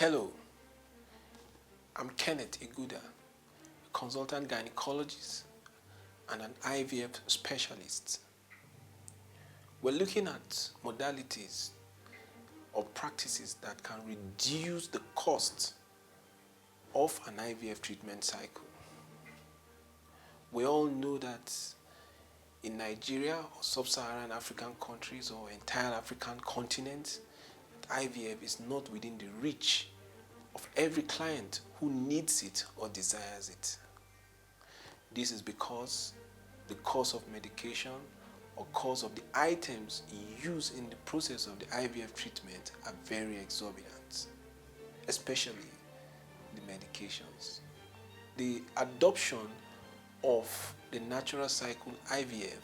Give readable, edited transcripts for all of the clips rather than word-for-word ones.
Hello, I'm Kenneth Iguda, a consultant gynecologist and an IVF specialist. We're looking at modalities or practices that can reduce the cost of an IVF treatment cycle. We all know that in Nigeria or sub-Saharan African countries or entire African continent, IVF is not within the reach of every client who needs it or desires it. This is because the cost of medication or cost of the items used in the process of the IVF treatment are very exorbitant, especially the medications. The adoption of the natural cycle IVF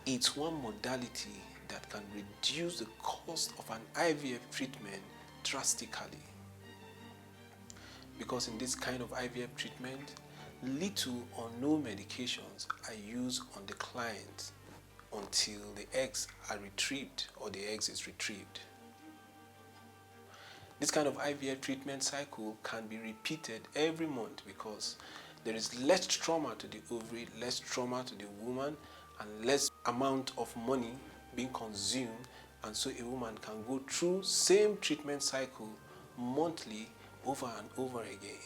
is one modality that can reduce the cost of an IVF treatment drastically. Because in this kind of IVF treatment, little or no medications are used on the client until the eggs are retrieved or the eggs is retrieved. This kind of IVF treatment cycle can be repeated every month because there is less trauma to the ovary, less trauma to the woman, and less amount of money being consumed, and so a woman can go through same treatment cycle monthly over and over again.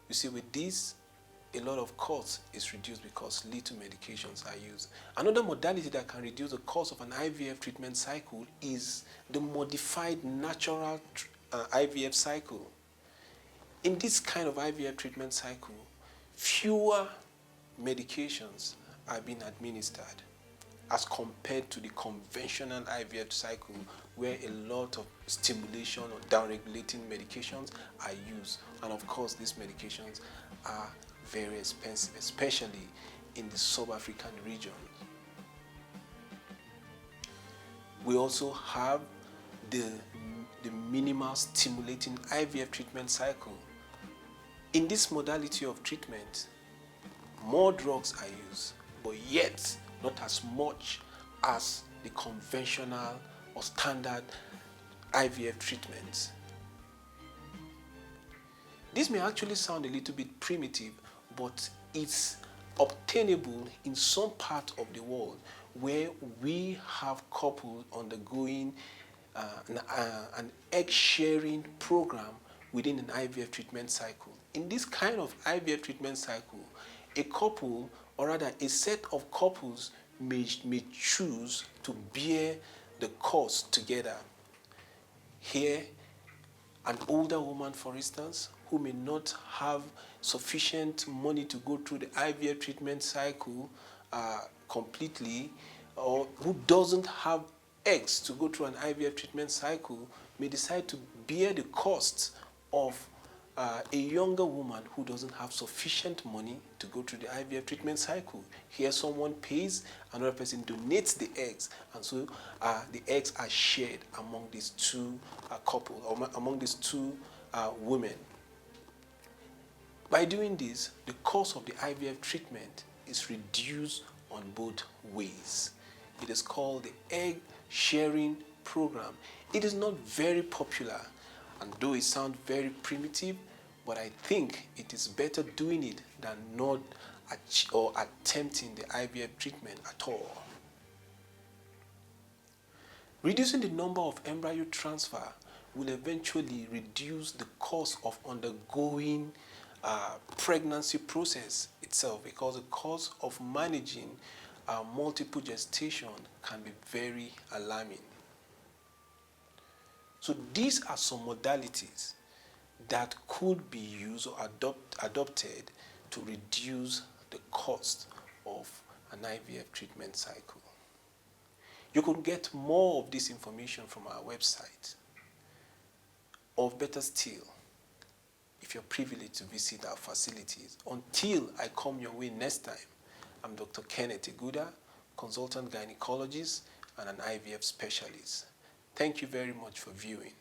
You see, with this, a lot of cost is reduced because little medications are used. Another modality that can reduce the cost of an IVF treatment cycle is the modified natural IVF cycle. In this kind of IVF treatment cycle, fewer medications are being administered as compared to the conventional IVF cycle where a lot of stimulation or downregulating medications are used. And of course, these medications are very expensive, especially in the sub-African region. We also have the minimal stimulating IVF treatment cycle. In this modality of treatment, more drugs are used, but yet not as much as the conventional or standard IVF treatments. This may actually sound a little bit primitive, but it's obtainable in some part of the world where we have couples undergoing an egg sharing program within an IVF treatment cycle. In this kind of IVF treatment cycle, a couple, or rather a set of couples, may choose to bear the cost together. Here, an older woman, for instance, who may not have sufficient money to go through the IVF treatment cycle completely, or who doesn't have eggs to go through an IVF treatment cycle, may decide to bear the cost of a younger woman who doesn't have sufficient money to go through the IVF treatment cycle. Here someone pays, another person donates the eggs, and so the eggs are shared among these two couples, or among these two women. By doing this, the cost of the IVF treatment is reduced on both ways. It is called the egg sharing program. It is not very popular, and though it sounds very primitive, but I think it is better doing it than not attempting the IVF treatment at all. Reducing the number of embryo transfer will eventually reduce the cost of undergoing pregnancy process itself, because the cost of managing multiple gestation can be very alarming. So these are some modalities that could be used or adopted to reduce the cost of an IVF treatment cycle. You can get more of this information from our website, or better still, if you're privileged to visit our facilities. Until I come your way next time, I'm Dr. Kenneth Iguda, consultant gynecologist and an IVF specialist. Thank you very much for viewing.